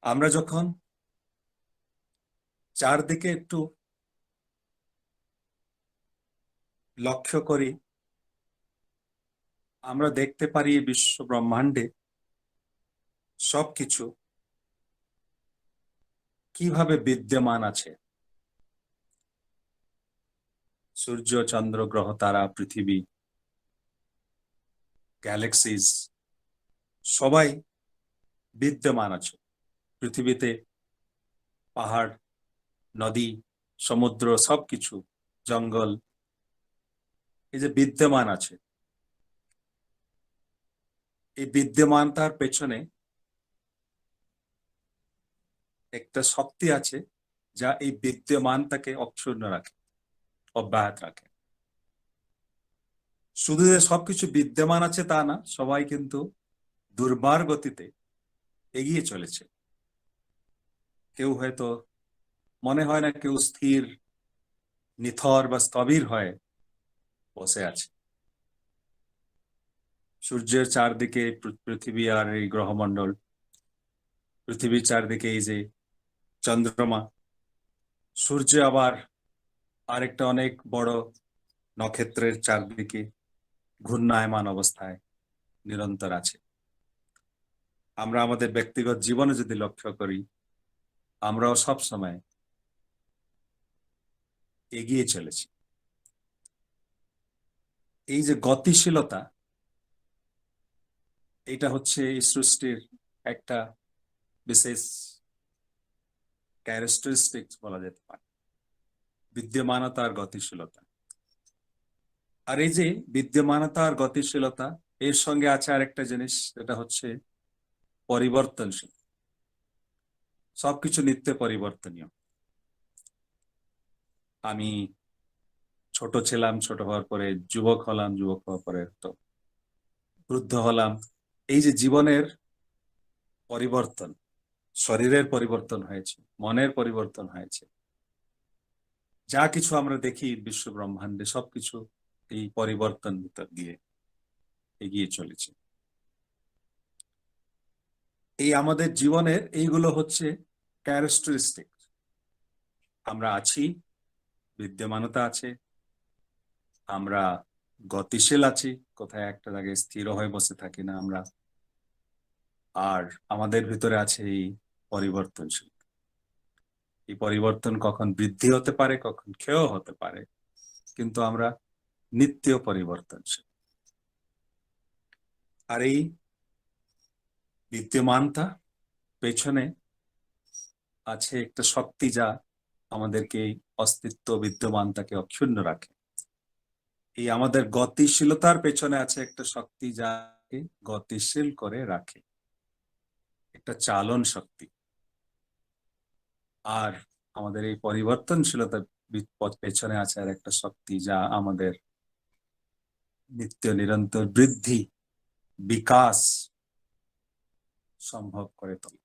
আমরা যখন চারদিকে একটু লক্ষ্য করি, আমরা দেখতে পারি এই বিশ্ব ব্রহ্মাণ্ডে সবকিছু কিভাবে বিদ্যমান আছে। সূর্য, চন্দ্র, গ্রহ, তারা, পৃথিবী, গ্যালাক্সিস সবাই বিদ্যমান আছে। পৃথিবীতে পাহাড়, নদী, সমুদ্র, সবকিছু, জঙ্গল, এই যে বিদ্যমান আছে, এই বিদ্যমানতার পেছনে একটা শক্তি আছে যা এই বিদ্যমানতাকে অক্ষুণ্ণ রাখে, অব্যাহত রাখে। শুধু যে সবকিছু বিদ্যমান আছে তা না, সবাই কিন্তু দুর্বার গতিতে এগিয়ে চলেছে। কেউ হয়তো মনে হয় না, কেউ স্থির, নিথর বা স্থবির হয়ে বসে আছে। সূর্যের চারদিকে পৃথিবী আর এই গ্রহমণ্ডল, পৃথিবীর চারদিকে এই যে চন্দ্রমা, সূর্য আবার আরেকটা অনেক বড় নক্ষত্রের চারদিকে ঘূর্ণায়মান অবস্থায় নিরন্তর আছে। আমরা আমাদের ব্যক্তিগত জীবনে যদি লক্ষ্য করি, আমরাও সব সময় এগিয়ে চলেছি। এই যে গতিশীলতা, এটা হচ্ছে এই সৃষ্টির একটা বিশেষ ক্যারেক্টারিস্টিক্স বলা যেতে পারে, বিদ্যমানতা আর গতিশীলতা। আর এই যে বিদ্যমানতা আর গতিশীলতা, এর সঙ্গে আছে আরেকটা জিনিস, যেটা হচ্ছে পরিবর্তনশীল। সবকিছু নিত্য পরিবর্তনীয়। আমি ছোট ছিলাম, ছোট হওয়ার পরে যুবক হলাম, যুবক হওয়ার পরে তো বৃদ্ধ হলাম। এই যে জীবনের পরিবর্তন, শরীরের পরিবর্তন হয়েছে, মনের পরিবর্তন হয়েছে, যা কিছু আমরা দেখি বিশ্ব ব্রহ্মাণ্ডে সবকিছু এই পরিবর্তন ভিতর দিয়ে এগিয়ে চলেছে। এই আমাদের জীবনের এইগুলো হচ্ছে ক্যারেক্টারিস্টিক। আমরা আছি, বিদ্যমানতা আছে, আমরা গতিশীল আছি, কোথায় একটা জায়গায় স্থির হয়ে বসে থাকি না আমরা। আর আমাদের ভিতরে আছে এই পরিবর্তনশীল। এই পরিবর্তন কখন বৃদ্ধি হতে পারে, কখন ক্ষয় হতে পারে, কিন্তু আমরা নিত্য পরিবর্তনশীল। আর এই বিদ্যমানতা পেছনে আছে একটা শক্তি যা আমাদেরকে এই অস্তিত্ব বিদ্যমানতাকে অক্ষুণ্ণ রাখে। এই আমাদের গতিশীলতার পেছনে আছে একটা শক্তি যাকে গতিশীল করে রাখে, একটা চালন শক্তি। আর আমাদের এই পরিবর্তনশীলতার পেছনে আছে আর একটা শক্তি যা আমাদের নিত্য নিরন্তর বৃদ্ধি, বিকাশ সম্ভব করে তোলে।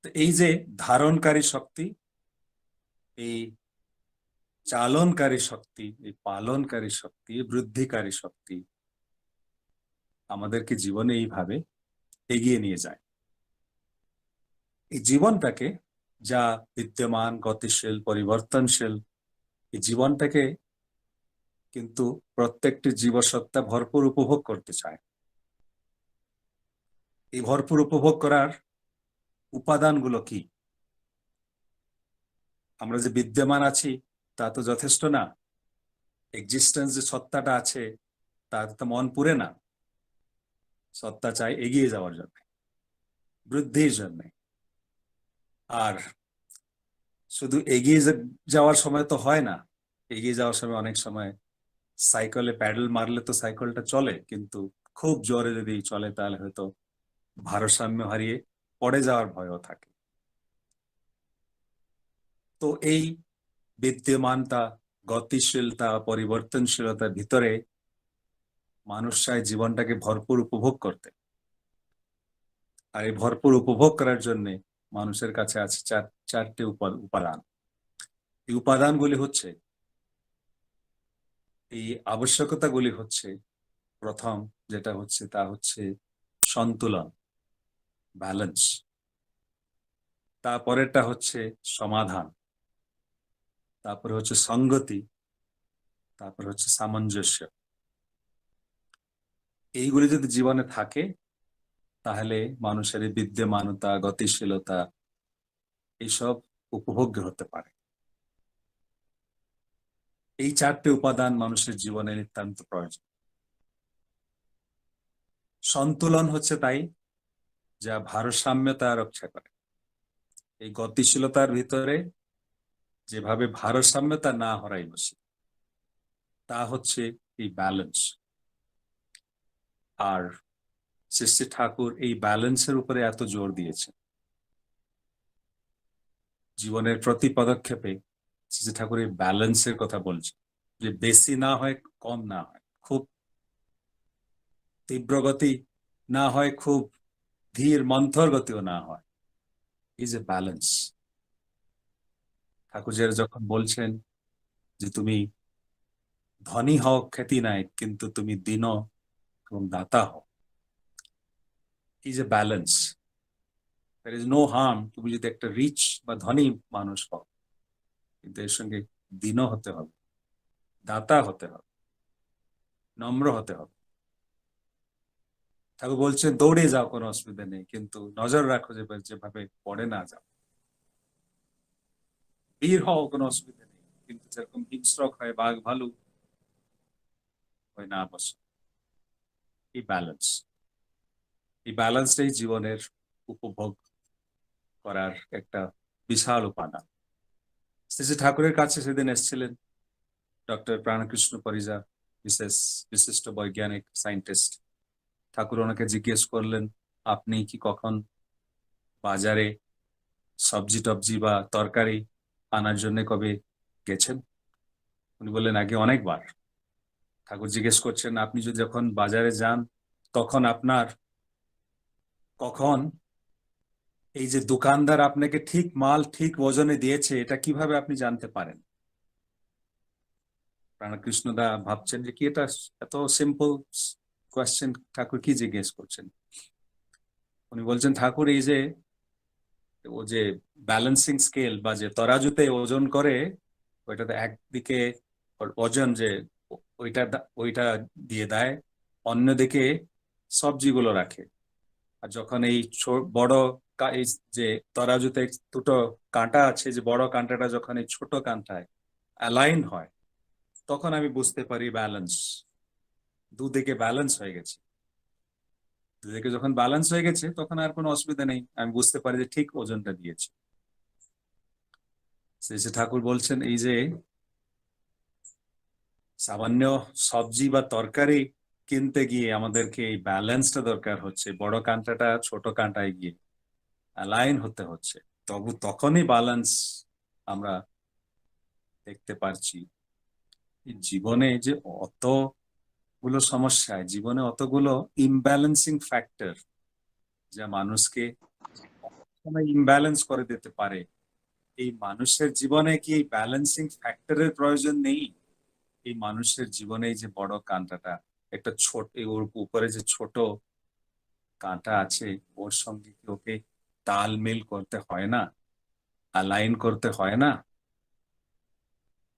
তো এই যে ধারণকারী শক্তি, এই চালনকারী শক্তি, এই পালনকারী শক্তি, বৃদ্ধিকারী শক্তি আমাদেরকে জীবনে এইভাবে এগিয়ে নিয়ে যায়। এই জীবনটাকে, যা বিদ্যমান, গতিশীল, পরিবর্তনশীল, এই জীবনটাকে কিন্তু প্রত্যেকটি জীবসত্তা ভরপুর উপভোগ করতে চায়। এই ভরপুর উপভোগ করার উপাদানগুলো কি? আমরা যে বিদ্যমান আছি তা তো যথেষ্ট না। এক্সিস্টেন্স যে সত্তাটা আছে, তার তো মন পুরে না। সত্তা চায় এগিয়ে যাওয়ার জন্য, বৃদ্ধির জন্য। আর শুধু এগিয়ে যাওয়ার সময় তো হয় না। এগিয়ে যাওয়ার সময় অনেক সময় সাইকেলে প্যাডেল মারলে তো সাইকেলটা চলে, কিন্তু খুব জোরে যদি চলে তাহলে হয়তো ভারসাম্য হারিয়ে পড়ে যাওয়ার ভয়ও থাকে। তো এই বিদ্যমানতা, গতিশীলতা, পরিবর্তনশীলতার ভিতরে মানুষ চায় জীবনটাকে ভরপুর উপভোগ করতে। আর এই ভরপুর উপভোগ করার জন্য মানুষের কাছে আছে চারটি উপাদান। এই উপাদানগুলি হচ্ছে, এই আবশ্যকতাগুলি হচ্ছে, প্রথম যেটা হচ্ছে তা হচ্ছে সন্তুলন, ব্যালেন্স। তারপরেরটা হচ্ছে সমাধান, তারপরে হচ্ছে সংগতি, তারপরে হচ্ছে সামঞ্জস্য। এইগুলি যদি জীবনে থাকে তাহলে মানুষের এই বিদ্যমানতা, গতিশীলতা এইসব উপভোগ্য হতে পারে। এই চারটে উপাদান মানুষের জীবনে নিতান্ত প্রয়োজন। সন্তুলন হচ্ছে তাই যা ভারসাম্যতা রক্ষা করে। এই গতিশীলতার ভিতরে যেভাবে ভারসাম্যতা না হারাই বসে, তা হচ্ছে এই ব্যালেন্স। আর শ্রী ঠাকুর এই ব্যালেন্সের উপরে এত জোর দিয়েছেন। জীবনের প্রতি পদক্ষেপে শ্রী ঠাকুর এই ব্যালেন্সের কথা বলছেন, যে বেশি না হয়, কম না হয়, খুব তীব্র গতি না হয়, খুব ধীর মন্থর গতিও না হয়। Is a balance. ঠাকুর যখন বলছেন যে তুমি ধনী হও খ্যাতি নাই, কিন্তু তুমি দীন এবং দাতা হও, is a balance. There is no harm তুমি যদি একটা রিচ বা ধনী মানুষ হও, কিন্তু এর সঙ্গে দীন হতে হবে, দাতা হতে হবে, নম্র হতে হবে। ঠাকুর বলছেন দৌড়ে যাও, কোনো অসুবিধা নেই, কিন্তু নজর রাখো যেভাবে পড়ে না যাও। বীর হও, কোনো অসুবিধা নেই, কিন্তু যেরকম হিংস্রক হয়, বাঘ ভালু হয় না বসে। এই ব্যালেন্স, এই ব্যালেন্সটাই জীবনের উপভোগ করার একটা বিশাল উপাদান। শ্রী ঠাকুরের কাছে সেদিন এসেছিলেন ডক্টর প্রাণকৃষ্ণ পরিজা, বিশিষ্ট বৈজ্ঞানিক সায়েন্টিস্ট। ঠাকুর ওনাকে জিজ্ঞেস করলেন, আপনি কি কখন বাজারে সবজি টবজি বা তরকারি আনার জন্য কবে গেছেন? উনি বললেন, আগে অনেকবার। ঠাকুর জিজ্ঞেস করছেন, আপনি যদি যখন বাজারে যান তখন আপনার কখন এই যে দোকানদার আপনাকে ঠিক মাল ঠিক ওজনে দিয়েছে, এটা কিভাবে আপনি জানতে পারেন? প্রাণকৃষ্ণদা ভাবছেন যে কি এটা এত সিম্পল কোয়েশ্চেন, ঠাকুর কি জিজ্ঞেস করছেন। উনি বলছেন, ঠাকুর এই যে ও যে ব্যালেন্সিং স্কেল বা যে তরাজুতে ওজন করে, ওইটাতে একদিকে ওজন যে ওইটা দিয়ে দেয়, অন্যদিকে সবজিগুলো রাখে। আর যখন এই বড় এই যে তরাজুতে দুটো কাঁটা আছে, যে বড় কাঁটাটা যখন এই ছোট কাঁটায় অ্যালাইন হয়, তখন আমি বুঝতে পারি ব্যালেন্স, দুদিকে ব্যালেন্স হয়ে গেছে। দুদিকে যখন ব্যালেন্স হয়ে গেছে তখন আর কোনো অসুবিধা নেই, আমি বুঝতে পারি যে ঠিক ওজনটা দিয়েছে। শ্রী ঠাকুর বলছেন, এই যে সামান্য সবজি বা তরকারি কিনতে গিয়ে আমাদেরকে এই ব্যালেন্সটা দরকার হচ্ছে, বড় কাঁটাটা ছোট কাঁটায় গিয়ে অ্যালাইন হতে হচ্ছে, তখনই ব্যালেন্স আমরা দেখতে পারছি। জীবনে যে অতগুলো সমস্যায়, জীবনে অতগুলো ইমব্যালেন্সিং ফ্যাক্টর যা মানুষকে ইমব্যালেন্স করে দিতে পারে, এই মানুষের জীবনে কি এই ব্যালেন্সিং ফ্যাক্টরের প্রয়োজন নেই? এই মানুষের জীবনে যে বড় কাঁটাটা, একটা ছোট ওর উপরে যে ছোট কাঁটা আছে, ওর সঙ্গে কি ওকে তালমেল করতে হয় না, অ্যালাইন করতে হয় না?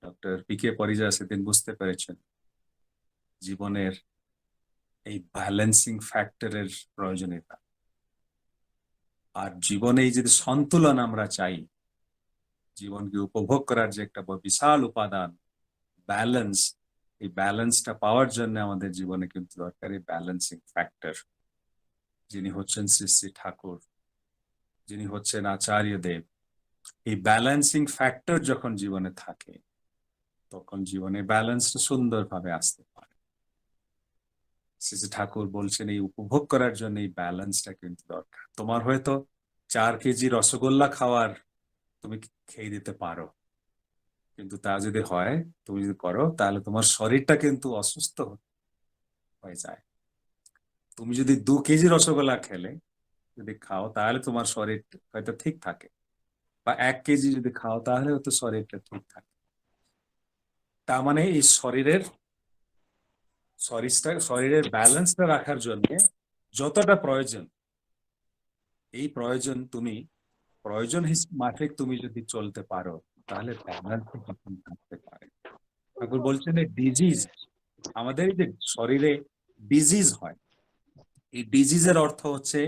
Doctor PK. পরিজা সেদিন বুঝতে পেরেছেন জীবনের এই ব্যালেন্সিং ফ্যাক্টরের প্রয়োজনীয়তা। আর জীবনে এই যদি সন্তুলন আমরা চাই, জীবনকে উপভোগ করার যে একটা বিশাল উপাদান ব্যালেন্স, এই ব্যালেন্সটা পাওয়ার জন্য আমাদের জীবনে কিন্তু দরকার এই ব্যালেন্সিং ফ্যাক্টর, যিনি হচ্ছেন শ্রী শ্রী ঠাকুর, যিনি হচ্ছেন আচার্য দেব। এই ব্যালেন্সিং ফ্যাক্টর যখন জীবনে থাকে, তখন জীবনে ব্যালেন্সটা সুন্দরভাবে আসতে পারে। শ্রী শ্রী ঠাকুর বলছেন, এই উপভোগ করার জন্য এই ব্যালেন্সটা কিন্তু দরকার। তোমার হয়তো 4 কেজি রসগোল্লা খাওয়ার তুমি খেয়ে দিতে পারো, কিন্তু তা যদি হয়, তুমি যদি করো, তাহলে তোমার শরীরটা কিন্তু অসুস্থ হয়ে যায়। তুমি যদি 2 কেজি রসগোল্লা খেলে যদি খাও, তাহলে তোমার শরীর হয়তো ঠিক থাকে, বা 1 কেজি যদি খাও তাহলে হয়তো শরীরটা ঠিক থাকে। তার মানে এই শরীরের ব্যালেন্সটা রাখার জন্য যতটা প্রয়োজন, এই প্রয়োজন তুমি প্রয়োজন মাফিক তুমি যদি চলতে পারো তাহলে ব্যালেন্স থাকতে পারে। ঠাকুর বলছেন এই ডিজিজ, আমাদের এই যে শরীরে ডিজিজ হয়, এই ডিজিজের অর্থ হচ্ছে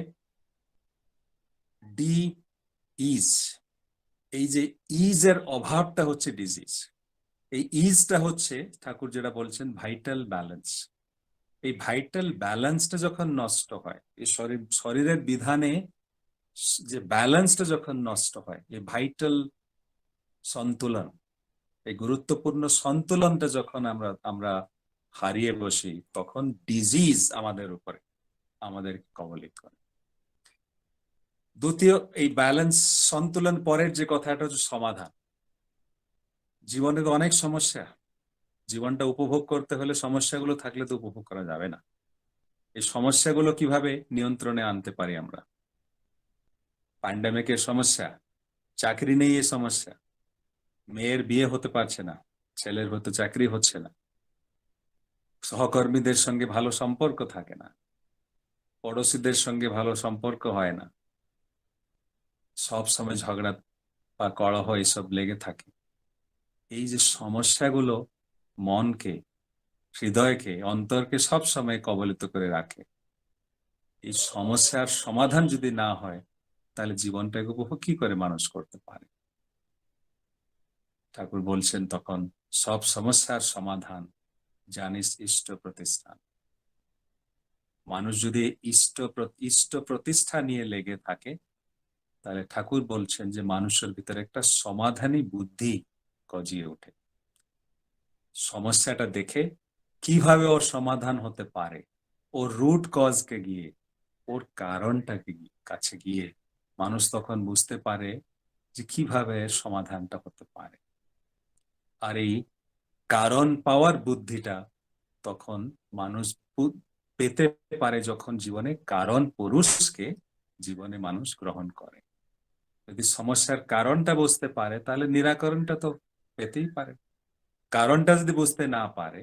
ডি ইজ। এই যে ইজ এর অভাবটা হচ্ছে ডিজিজ। এই ইজটা হচ্ছে ঠাকুর যেটা বলছেন ভাইটাল ব্যালেন্স। এই ভাইটাল ব্যালেন্সটা যখন নষ্ট হয়, এই শরীরের বিধানে যে ব্যালেন্সটা যখন নষ্ট হয়, এই ভাইটাল সন্তুলন, এই গুরুত্বপূর্ণ সন্তুলনটা যখন আমরা হারিয়ে বসি, তখন ডিজিজ আমাদের উপরে আমাদের কবলিত করে। দ্বিতীয়, এই ব্যালেন্স সন্তুলন পরের যে কথাটা হচ্ছে সমাধান। জীবনে তো অনেক সমস্যা, জীবনটা উপভোগ করতে হলে সমস্যাগুলো থাকলে তো উপভোগ করা যাবে না। এই সমস্যাগুলো কিভাবে নিয়ন্ত্রণে আনতে পারি আমরা? প্যান্ডামিকের সমস্যা, চাকরি নেই এই সমস্যা, মেয়ের বিয়ে হতে পারছে না, ছেলের হয়তো চাকরি হচ্ছে না, সহকর্মীদের সঙ্গে ভালো সম্পর্ক থাকে না, পড়োশীদের সঙ্গে ভালো সম্পর্ক হয় না, সব সময় ঝগড়া বা কলহ এসব লেগে থাকে। এই যে সমস্যাগুলো মনকে, হৃদয়কে, অন্তরকে সব সময় কবলিত করে রাখে, এই সমস্যার সমাধান যদি না হয় তাহলে জীবনটাকে উপভোগ কি করে মানুষ করতে পারে? ঠাকুর বলছেন তখন সব সমস্যার সমাধান জানিস ইষ্ট প্রতিষ্ঠান। মানুষ যদি ইষ্ট প্রতিষ্ঠা নিয়ে লেগে থাকে, তাহলে ঠাকুর বলছেন যে মানুষের ভিতরে একটা সমাধানী বুদ্ধি গজিয়ে ওঠে। সমস্যাটা দেখে কিভাবে ওর সমাধান হতে পারে, ওর রুট কজকে গিয়ে, ওর কারণটাকে কাছে গিয়ে মানুষ তখন বুঝতে পারে যে কিভাবে সমাধানটা হতে পারে। আর এই কারণ পাওয়ার বুদ্ধিটা তখন মানুষ পেতে পারে যখন জীবনে কারণ পুরুষকে জীবনে মানুষ গ্রহণ করে। যদি সমস্যার কারণটা বুঝতে পারে তাহলে নিরাকরণটা তো পেতেই পারে। কারণটা যদি বুঝতে না পারে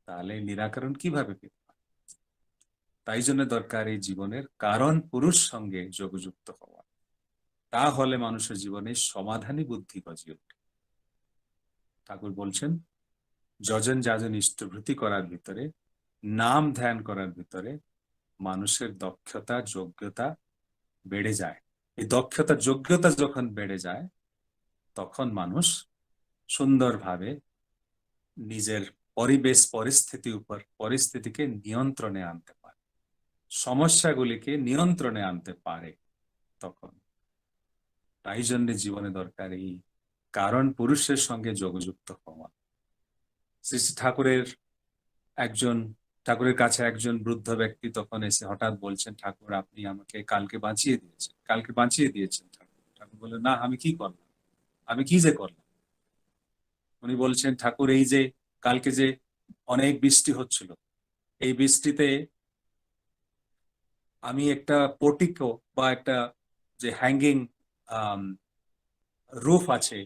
তাহলে নিরাকরণ কিভাবে পেতে পারে? তাই জন্য দরকার এই জীবনের কারণ পুরুষ সঙ্গে যোগযুক্ত হওয়া। তাহলে মানুষের জীবনে সমাধানী বুদ্ধি গজিয়ে ওঠে। ঠাকুর বলছেন যজন যাজন ইষ্টভৃতি করার ভিতরে, নাম ধ্যান করার ভিতরে মানুষের দক্ষতা যোগ্যতা বেড়ে যায়। এই দক্ষতা যোগ্যতা যখন বেড়ে যায় তখন মানুষ সুন্দরভাবে নিজের পরিবেশ পরিস্থিতিকে নিয়ন্ত্রণে আনতে পারে, সমস্যাগুলিকে নিয়ন্ত্রণে আনতে পারে। তখন তাই জন্য জীবনে দরকার এই কারণ পুরুষের সঙ্গে যোগযুক্ত হওয়া। শ্রী শ্রী ঠাকুরের কাছে একজন বৃদ্ধ ব্যক্তি তখন এসে হঠাৎ বলছেন, ঠাকুর আপনি আমাকে কালকে বাঁচিয়ে দিয়েছেন। ঠাকুর বললেন, না আমি কি করলাম, আমি কি যে করলাম? উনি বলছেন, ঠাকুর এই যে কালকে যে অনেক বৃষ্টি হচ্ছিল, এই বৃষ্টিতে আমি একটা পোর্টিকো বা একটা যে হ্যাঙ্গিং রুফ আছে,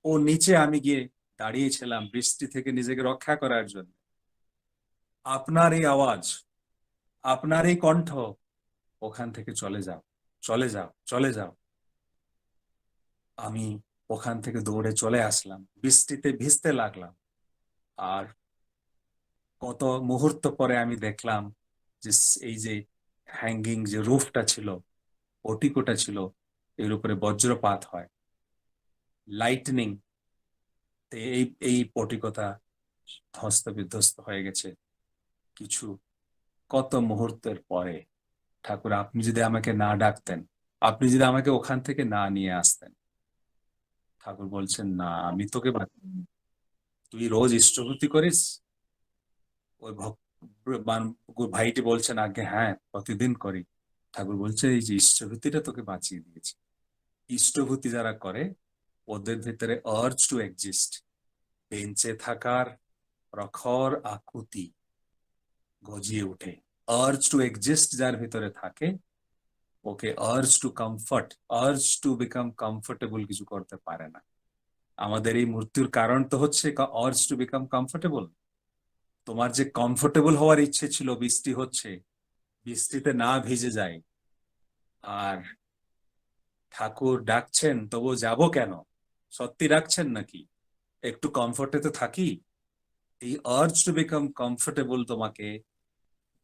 ও নিচে আমি গিয়ে দাঁড়িয়েছিলাম বৃষ্টি থেকে নিজেকে রক্ষা করার জন্য। আপনার এই আওয়াজ, আপনার এই কণ্ঠ, ওখান থেকে চলে যাও, চলে যাও, চলে যাও। আমি ওখান থেকে দৌড়ে চলে আসলাম, বৃষ্টিতে ভিজতে লাগলাম। আর কত মুহূর্ত পরে আমি দেখলাম যে এই যে হ্যাঙ্গিং যে রুফটা ছিল, পোর্টিকোটা ছিল, এর উপরে বজ্রপাত হয়, লাইটনিং, এই এই পোর্টিকোটা ধ্বস্ত বিধ্বস্ত হয়ে গেছে। কত মুহূর্তের পরে ঠাকুর আপনি যদি আমাকে না ডাকতেন, আপনি যদি আমাকে ওখান থেকে না নিয়ে আসতেন। ঠাকুর বলছেন, না আমি তোকে তুই রোজ ইষ্টভূতি করিস? ওই ভাইটি বলছেন, আগে হ্যাঁ প্রতিদিন করি। ঠাকুর বলছে এই যে ইষ্টভূতিটা তোকে বাঁচিয়ে দিয়েছে। ইষ্টভূতি যারা করে ওদের ভিতরে আর্জ টু এক্সিস্ট, বেঁচে থাকার প্রখর আকুতি গজিয়ে ওঠে। আর্জ টু এক্সিস্ট যার ভিতরে থাকে, ওকে urge to comfort, urge to become comfortable কিছু করতে পারে না। আমাদের এই মৃত্যুর কারণ তো হচ্ছে আর্জ টু বিকাম কমফোর্টেবল। তোমার যে কমফোর্টেবল হওয়ার ইচ্ছে ছিল, বৃষ্টি হচ্ছে, বৃষ্টিতে না ভিজে যায়, আর ঠাকুর ডাকছেন তবু যাব কেন, সত্যি ডাকছেন নাকি, একটু কমফোর্টে তো থাকি। এই আর্জ টু বিকাম কমফোর্টেবল তোমাকে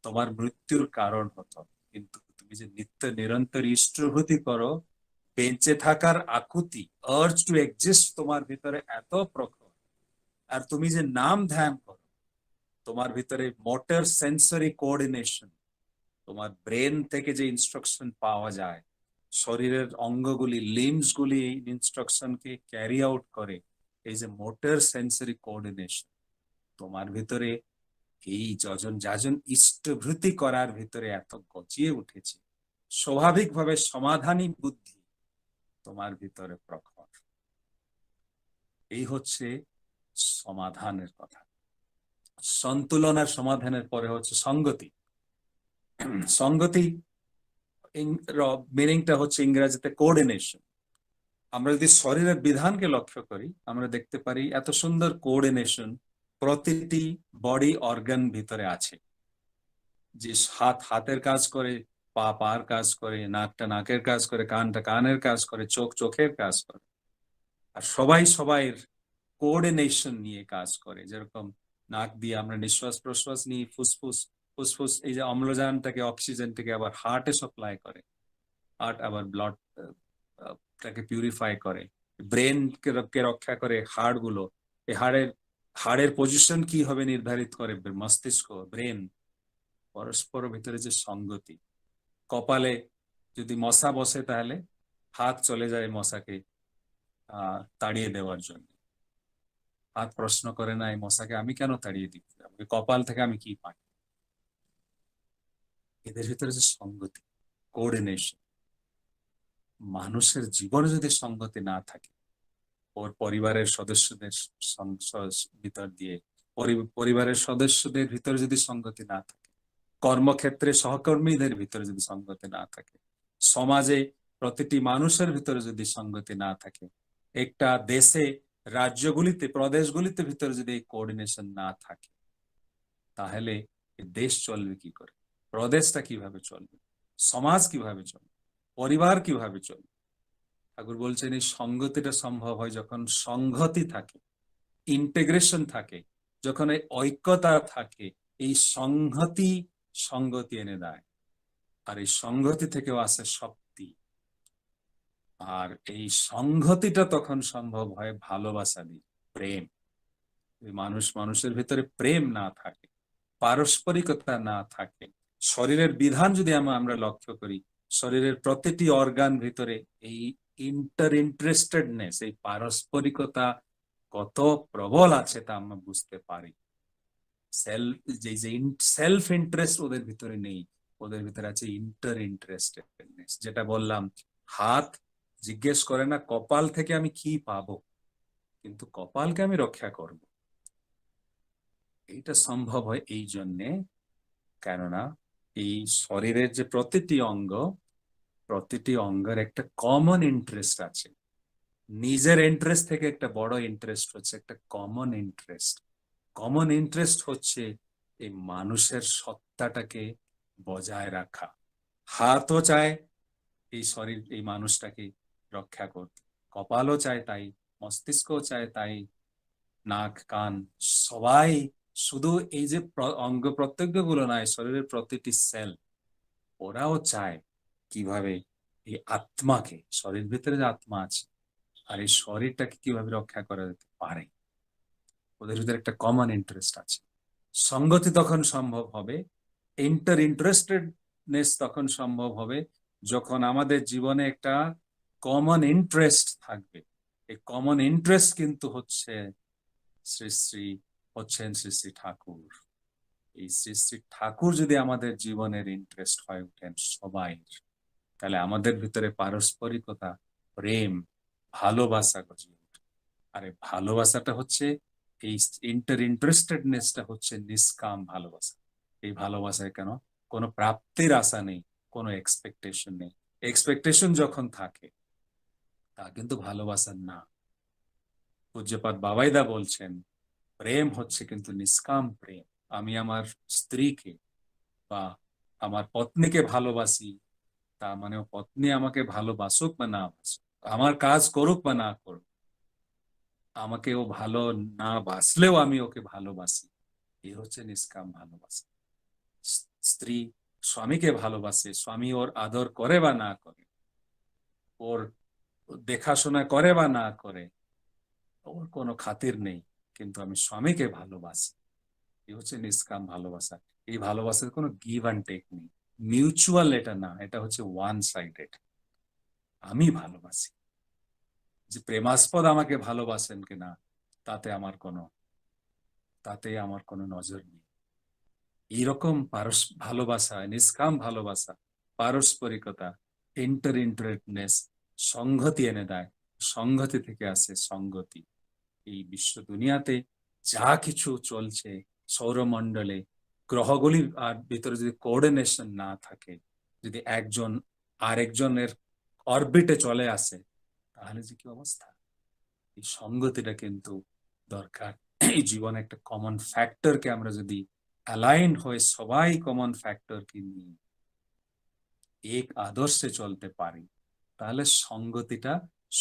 তোমার মৃত্যুর কারণ হতো, কিন্তু তুমি যে নিত্য নিরন্তর ইষ্টভূতি করো, বেঁচে থাকার আকুতি, আর্জ টু এক্সিস্ট তোমার ভিতরে এত প্রখর, আর তুমি যে নাম ধ্যান করো, তোমার ভিতরে মোটর সেন্সরি কোঅর্ডিনেশন, তোমার ব্রেন থেকে যে ইনস্ট্রাকশন পাওয়া যায়, শরীরের অঙ্গগুলি, লিম্বস গুলি ইনস্ট্রাকশনকে ক্যারি আউট করে, এই যে মোটর সেন্সরি কোঅর্ডিনেশন তোমার ভিতরে, এই যজন যাজন ইষ্টভৃতি করার ভিতরে এত গজিয়ে উঠেছে, স্বাভাবিকভাবে সমাধানী বুদ্ধি তোমার ভিতরে প্রখর। এই হচ্ছে সমাধানের কথা। সন্তুলন আর সমাধানের পরে হচ্ছে সঙ্গতি। সঙ্গতি মিনিংটা হচ্ছে ইংরেজিতে কোঅর্ডিনেশন। আমরা যদি শরীরের বিধানকে লক্ষ্য করি, আমরা দেখতে পারি এত সুন্দর কোঅর্ডিনেশন প্রতিটি বডি অর্গান ভিতরে আছে। যে হাত হাতের কাজ করে, পা পার কাজ করে, নাকটা নাকের কাজ করে, কানটা কানের কাজ করে, চোখ চোখের কাজ করে, আর সবাই সবাইয়ের কোঅর্ডিনেশন নিয়ে কাজ করে। যেরকম নাক দিয়ে আমরা নিঃশ্বাস প্রশ্বাস নিয়ে, ফুসফুস, ফুসফুস এই যে অম্লজানটাকে, অক্সিজেনটাকে আবার হার্টে সাপ্লাই করে, হার্ট আবার ব্লাড টাকে পিউরিফাই করে, ব্রেন কে রক্ষা করে হাড় গুলো। এই হাড়ের পজিশন কি হবে নির্ধারিত করে মস্তিষ্ক, ব্রেন। পরস্পর ভিতরে যে সঙ্গতি, কপালে যদি মশা বসে তাহলে হাত চলে যায় মশাকে তাড়িয়ে দেওয়ার জন্য। হাত প্রশ্ন করে না, এই মশাকে আমি কেন তাড়িয়ে দিতে যাবো, কপাল থেকে আমি কি পাই। এদের ভিতরে যে সঙ্গতি, কোঅর্ডিনেশন, মানুষের জীবনে যদি সঙ্গতি না থাকে, ওর পরিবারের সদস্যদের ভিতর দিয়ে, পরিবারের সদস্যদের ভিতরে যদি সঙ্গতি না থাকে, কর্মক্ষেত্রে সহকর্মীদের ভিতরে যদি সঙ্গতি না থাকে, সমাজে প্রতিটি মানুষের ভিতরে যদি সঙ্গতি না থাকে, একটা দেশে রাজ্যগুলিতে প্রদেশগুলিতে ভিতরে যদি এই কোঅর্ডিনেশন না থাকে, তাহলে দেশ চলবে কি করে, প্রদেশটা কিভাবে চলবে, সমাজ কিভাবে চলবে, পরিবার কিভাবে চলবে। ঠাকুর বলছেন এই সঙ্গতিটা সম্ভব হয় যখন সংহতি থাকে, ইন্টিগ্রেশন থাকে, যখন এই ঐক্যতা থাকে। এই সংহতি সঙ্গতি এনে দেয়, আর এই সংহতি থেকেও আসে শক্তি। আর এই সংহতিটা তখন সম্ভব হয় ভালোবাসা দিয়ে, প্রেম। মানুষের ভিতরে প্রেম না থাকে, পারস্পরিকতা না থাকে, শরীরের বিধান যদি আমরা লক্ষ্য করি, শরীরের প্রতিটি অর্গান ভিতরে এই ইন্টারেস্টেডনেস, এই পারস্পরিকতা কত প্রবল আছে তা আমরা বুঝতে পারি। সেলফ ইন্টারেস্ট ওদের ভিতরে নেই, ওদের ভিতরে আছে ইন্টারেস্টেডনেস। যেটা বললাম, হাত জিজ্ঞেস করে না কপাল থেকে আমি কি পাবো, কিন্তু কপালকে আমি রক্ষা করব। এইটা সম্ভব হয় এই জন্যে, কেননা এই শরীরের যে প্রতিটি অঙ্গ, প্রতিটি অঙ্গের একটা কমন ইন্টারেস্ট আছে। নিজের ইন্টারেস্ট থেকে একটা বড় ইন্টারেস্ট হচ্ছে একটা কমন ইন্টারেস্ট। কমন ইন্টারেস্ট হচ্ছে এই মানুষের সত্তাটাকে বজায় রাখা। হাতও চায় এই শরীর, এই মানুষটাকে রক্ষা করতে, কপালও চায় তাই, মস্তিষ্কও চায় তাই, নাক কান সবাই, শুধু এই যে অঙ্গ প্রত্যঙ্গ গুলো নয়, শরীরের প্রতিটি সেল, ওরাও চায় কিভাবে এই আত্মাকে, শরীর ভিতরে যে আত্মা আছে আর এই শরীরটাকে কিভাবে রক্ষা করা যেতে পারে। ওদের ভিতরে একটা কমন ইন্টারেস্ট আছে। সঙ্গতি তখন সম্ভব হবে, ইন্টারেস্টেডনেস তখন সম্ভব হবে যখন আমাদের জীবনে একটা কমন ইন্টারেস্ট থাকবে। এই কমন ইন্টারেস্ট কিন্তু হচ্ছে শ্রী শ্রী ঠাকুর। এই শ্রী শ্রী ঠাকুর যদি আমাদের জীবনের ইন্টারেস্ট হয়ে ওঠেন সবাই, তাহলে আমাদের ভিতরে পারস্পরিকতা, প্রেম, ভালোবাসা গজিয়ে ওঠে। আর এই ভালোবাসাটা হচ্ছে, এই ইন্টারেস্টেডনেসটা হচ্ছে নিষ্কাম ভালোবাসা। এই ভালোবাসায় কেন কোনো প্রাপ্তির আশা নেই, কোনো এক্সপেকটেশন নেই। এক্সপেকটেশন যখন থাকে তা কিন্তু ভালোবাসা না। পূজ্যপাদ বাবাইদা বলছেন প্রেম হচ্ছে কিন্তু নিষ্কাম প্রেম। আমি আমার স্ত্রীকে বা আমার পত্নীকে ভালোবাসি, তা মানে পত্নী আমাকে ভালোবাসুক বা না বাসুক, আমার কাজ করুক বা না করুক, আমাকে ও ভালো না বাসলেও আমি ওকে ভালোবাসি, এই হচ্ছে নিষ্কাম ভালোবাসা। স্ত্রী স্বামীকে ভালোবাসে, স্বামী ওর আদর করে বা না করে, ওর দেখাশোনা করে বা না করে, ওর কোনো খাতির নেই, কিন্তু আমি স্বামীকে ভালোবাসি, এই হচ্ছে নিষ্কাম ভালোবাসা। এই ভালোবাসার কোনো গিভ অ্যান্ড টেক নেই, মিউচুয়াল এটা না, এটা হচ্ছে ওয়ান সাইডেড। আমি ভালোবাসি, যে প্রেমাস্পদ আমাকে ভালোবাসেন কিনা তাতে আমার কোনো নজর নেই। এইরকম ভালোবাসা, নিষ্কাম ভালোবাসা, পারস্পরিকতা, ইন্টারেস্টেডনেস সংহতি এনে দেয়। সংহতি থেকে আসে সংগতি। এই বিশ্ব দুনিয়াতে যা কিছু চলছে, সৌরমণ্ডলে গ্রহগুলির আর ভিতরে যদি কোঅর্ডিনেশন না থাকে, যদি একজন আরেকজনের অরবিটে চলে আসে, তাহলে যে কি অবস্থা। এই সংগতিটা কিন্তু দরকার। এই জীবনে একটা কমন ফ্যাক্টরকে আমরা যদি অ্যালাইন হয়ে সবাই কমন ফ্যাক্টরকে নিয়ে এক আদর্শে চলতে পারি, তাহলে সংগতিটা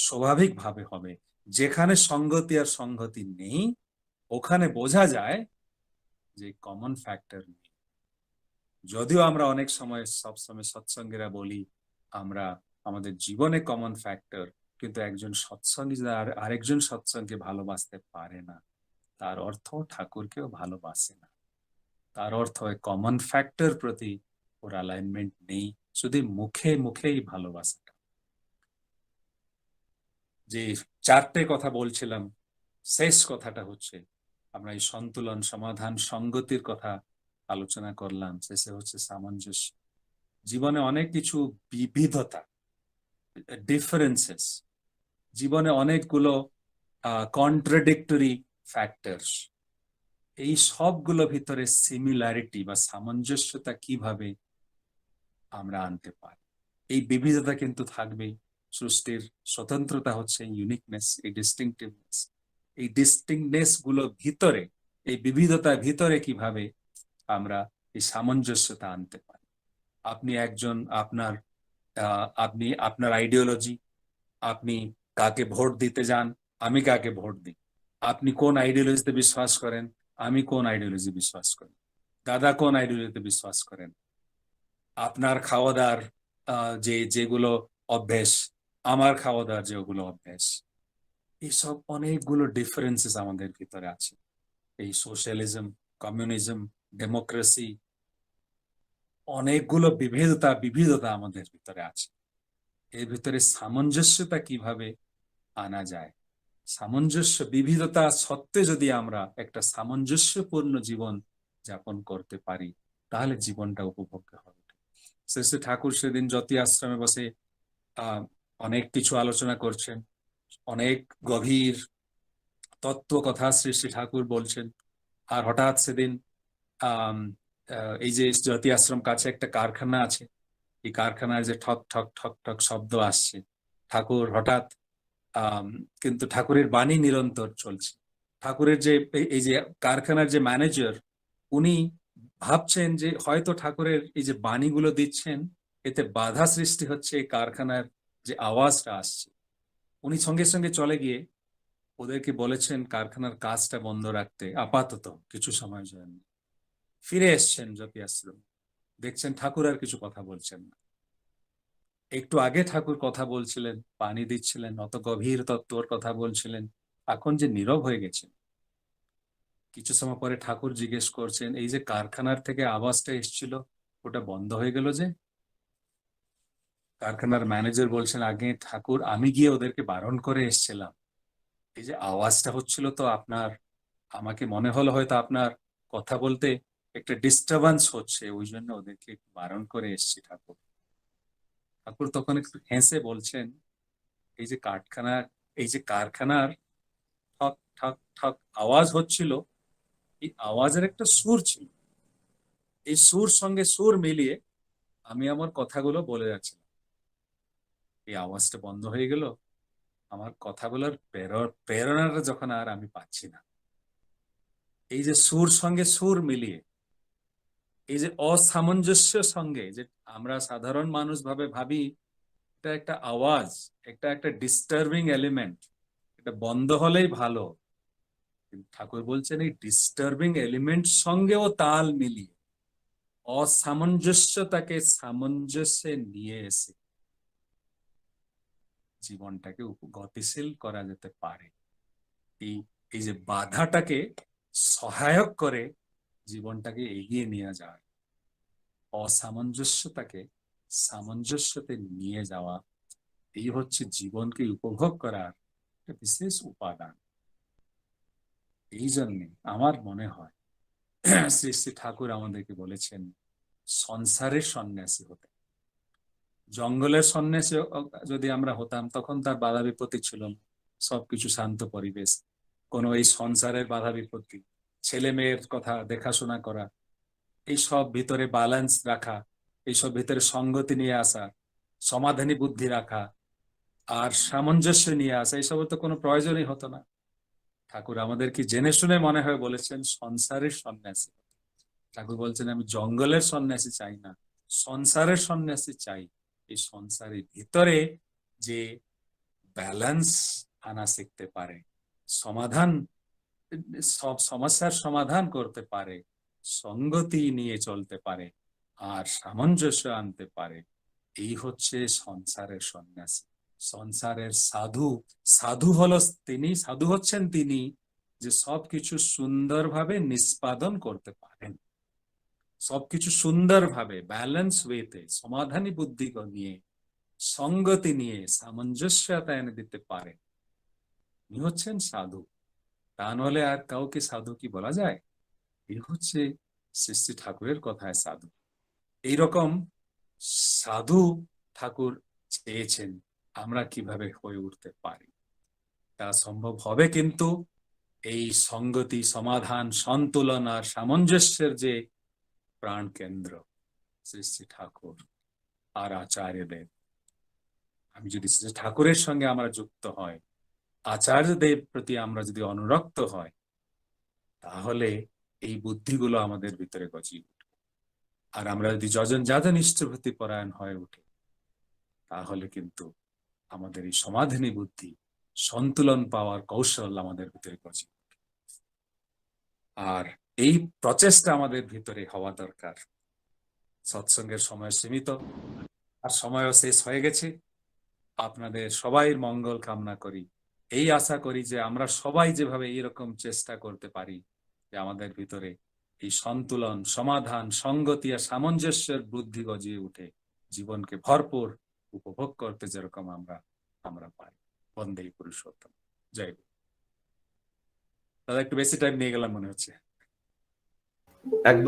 স্বাভাবিকভাবে হবে। যেখানে সংগতি আর সংহতি নেই, ওখানে বোঝা যায় যে কমন ফ্যাক্টর নেই। যদিও আমরা অনেক সময় সবসময় সৎসঙ্গীরা বলি আমরা আমাদের জীবনে কমন ফ্যাক্টর, কিন্তু একজন সৎসঙ্গী যদি আরেকজন সৎসঙ্গকে ভালোবাসতে পারে না, তার অর্থ ঠাকুরকেও ভালোবাসে না। তার অর্থ কমন ফ্যাক্টর প্রতি ওর অ্যালাইনমেন্ট নেই, শুধু মুখে মুখেই ভালোবাসাটা। যে চারটে কথা বলছিলাম, শেষ কথাটা হচ্ছে আমরা এই সন্তুলন, সমাধান, সঙ্গতির কথা আলোচনা করলাম, শেষে হচ্ছে সামঞ্জস্য। জীবনে অনেক কিছু বিবিধতা, ডিফারেন্সেস, জীবনে অনেকগুলো কন্ট্রাডিক্টরি ফ্যাক্টরস, এই সবগুলো ভিতরে সিমিলারিটি বা সামঞ্জস্যতা কিভাবে আমরা আনতে পারি। এই বিবিধতা কিন্তু থাকবেই। সৃষ্টির স্বতন্ত্রতা হচ্ছে ইউনিকনেস, এই ডিস্টিংটিভনেস। এই ডিস্টিংনেস গুলো ভিতরে, এই বিবিধতার ভিতরে কিভাবে আমরা এই সামঞ্জস্যতা আনতে পারি। আপনি একজন আপনি আপনার আইডিওলজি, আপনি কাকে ভোট দিতে যান, আমি কাকে ভোট দিই, আপনি কোন আইডিওলজিতে বিশ্বাস করেন, আমি কোন আইডিওলজি বিশ্বাস করি, দাদা কোন আইডিওলজিতে বিশ্বাস করেন, আপনার খাওয়া দাওয়ার যেগুলো অভ্যেস, আমার খাওয়া দাওয়ার যেগুলো অভ্যেস, এইসব অনেকগুলো ডিফারেন্সেস আমাদের ভিতরে আছে। এই সোশ্যালিজম, কমিউনিজম, ডেমোক্রেসি, অনেকগুলো বিবিধতা আমাদের ভিতরে আছে। এর ভিতরে সামঞ্জস্যতা কিভাবে আনা যায়। সামঞ্জস্য, বিবিধতা সত্ত্বে যদি আমরা একটা সামঞ্জস্যপূর্ণ জীবন যাপন করতে পারি, তাহলে জীবনটা উপভোগ্য হবে। শ্রী ঠাকুর সেদিন জ্যোতি আশ্রমে বসে অনেক কিছু আলোচনা করছেন, অনেক গভীর তত্ত্ব কথা শ্রী শ্রী ঠাকুর বলছেন। আর হঠাৎ সেদিন এই যে জ্যোতি আশ্রম কাছে একটা কারখানা আছে, এই কারখানায় যে ঠক ঠক ঠক ঠক শব্দ আসছে, ঠাকুর হঠাৎ কিন্তু ঠাকুরের বাণী নিরন্তর চলছে। ঠাকুরের যে এই যে কারখানার যে ম্যানেজার, উনি ভাবছেন যে হয়তো ঠাকুরের এই যে বাণীগুলো দিচ্ছেন, এতে বাধা সৃষ্টি হচ্ছে এই কারখানার যে আওয়াজটা আসছে। উনি সঙ্গে সঙ্গে চলে গিয়ে ওদেরকে বলেছেন কারখানার কাজটা বন্ধ রাখতে আপাতত কিছু সময়ের জন্য। ফিরে এসছেন জ্যোতি আশ্রম, দেখছেন ঠাকুর আর কিছু কথা বলছেন না। একটু আগে ঠাকুর কথা বলছিলেন, পানি দিচ্ছিলেন, অত গভীর তত্ত্বর কথা বলছিলেন, এখন যে নীরব হয়ে গেছেন। কিছু সময় পরে ঠাকুর জিজ্ঞেস করছেন, এই যে কারখানার থেকে আওয়াজটা এসেছিল, ওটা বন্ধ হয়ে গেল যে? কারখানার ম্যানেজার বলছেন, আগে ঠাকুর আমি গিয়ে ওদেরকে বারণ করে এসেছিলাম, এই যে আওয়াজটা হচ্ছিল তো আপনার, আমাকে মনে হলো হয়তো আপনার কথা বলতে একটা ডিস্টারবেন্স হচ্ছে, ওই জন্য ওদেরকে বারণ করে এসেছি ঠাকুর। ঠাকুর তখন একটু হেসে বলছেন, এই যে কারখানার ঠক ঠক ঠক আওয়াজ হচ্ছিল, এই আওয়াজের একটা সুর ছিল, এই সুর সঙ্গে সুর মিলিয়ে আমি আমার কথাগুলো বলে যাচ্ছিলাম। এই আওয়াজটা বন্ধ হয়ে গেল, আমার কথা বলার প্রেরণাটা যখন আর আমি পাচ্ছি না। এই যে সুর সঙ্গে সুর মিলিয়ে এই যে অসামঞ্জস্য সঙ্গে, যে আমরা সাধারণ মানুষ ভাবি এটা একটা আওয়াজ, একটা ডিস্টার্বিং এলিমেন্ট, এটা বন্ধ হলেই ভালো। কিন্তু ঠাকুর বলছেন এই ডিস্টার্বিং এলিমেন্ট সঙ্গেও তাল মিলিয়ে অসামঞ্জস্যতাকে সামঞ্জস্যে নিয়ে এসে জীবনটাকে গতিশীল করা যেতে পারে। এই এই যে বাধাটাকে সহায়ক করে জীবনটাকে এগিয়ে নিয়ে যায়, অসামঞ্জস্যতাকে সামঞ্জস্যতে নিয়ে যাওয়া, এই হচ্ছে জীবনকে উপভোগ করার একটা বিশেষ উপাদান। এই জন্যে আমার মনে হয় শ্রী শ্রী ঠাকুর আমাদেরকে বলেছেন সংসারের সন্ন্যাসী হতে। জঙ্গলের সন্ন্যাসী যদি আমরা হতাম তখন তার বাধা বিপত্তি ছিল না, সবকিছু শান্ত পরিবেশ, কোনো এই সংসারের বাধা বিপত্তি, ছেলে মেয়ের কথা দেখাশোনা করা, এইসব ভিতরে ব্যালেন্স রাখা, এইসব ভিতরে সঙ্গতি নিয়ে আসা, সমাধানী বুদ্ধি রাখা আর সামঞ্জস্য নিয়ে আসা, এইসবের তো কোনো প্রয়োজনই হতো না। ঠাকুর আমাদের কি জেনে শুনে মনে হয় বলেছেন সংসারের সন্ন্যাসী। ঠাকুর বলছেন আমি জঙ্গলের সন্ন্যাসী চাই না, সংসারের সন্ন্যাসী চাই। এই সংসারের ভিতরে যে ব্যালেন্স আনা শিখতে পারে, সমাধান, সব সমস্যার সমাধান করতে পারে, সঙ্গতি নিয়ে চলতে পারে আর সামঞ্জস্য আনতে পারে, এই হচ্ছে সংসারের সন্ন্যাসী। সংসারের সাধু, সাধু হলো তিনি, সাধু হচ্ছেন তিনি যে সবকিছু সুন্দরভাবে নিষ্পাদন করতে পারেন, সবকিছু সুন্দরভাবে ব্যালেন্স ওয়েতে সমাধানী বুদ্ধি নিয়ে, সঙ্গতি নিয়ে সামঞ্জস্যতা এনে দিতে পারে, ইনি হচ্ছেন সাধু। তা নাহলে আর কাউকে সাধু কি বলা যায়? এই হচ্ছে শ্রী শ্রী ঠাকুরের কথায় সাধু। এইরকম সাধু ঠাকুর চেয়েছেন আমরা কিভাবে হয়ে উঠতে পারি। তা সম্ভব হবে কিন্তু এই সঙ্গতি, সমাধান, সন্তুলন আর সামঞ্জস্যের যে প্রাণ কেন্দ্র শ্রী শ্রী ঠাকুর আর আচার্যদেব, আমি যদি শ্রী ঠাকুরের সঙ্গে আমরা যুক্ত হয়, আচার্যদেব প্রতি আমরা যদি অনুরক্ত হয়, তাহলে এই বুদ্ধিগুলো আমাদের ভিতরে গজিয়ে উঠবে। আর আমরা যদি যজন ইষ্টভূতি পরায়ণ হয়ে উঠে, তাহলে কিন্তু আমাদের এই সমাধানী বুদ্ধি, সন্তুলন পাওয়ার কৌশল আমাদের ভিতরে গজিয়ে উঠবে। আর এই প্রচেষ্টা আমাদের ভিতরে হওয়া দরকার। সৎসঙ্গের সময় সীমিত, আর সময়ও শেষ হয়ে গেছে। আপনাদের সবাই মঙ্গল কামনা করি, এই আশা করি যে আমরা সবাই যেভাবে এইরকম চেষ্টা করতে পারি যে আমাদের ভিতরে এই সন্তুলন, সমাধান, সঙ্গতি আর সামঞ্জস্যের বুদ্ধি গজিয়ে উঠে জীবনকে ভরপুর উপভোগ করতে যেরকম আমরা পারি। বন্দে পুরুষোত্তম। জয় গুরু। দাদা একটু বেশি টাইম নিয়ে গেলাম মনে হচ্ছে। একদম।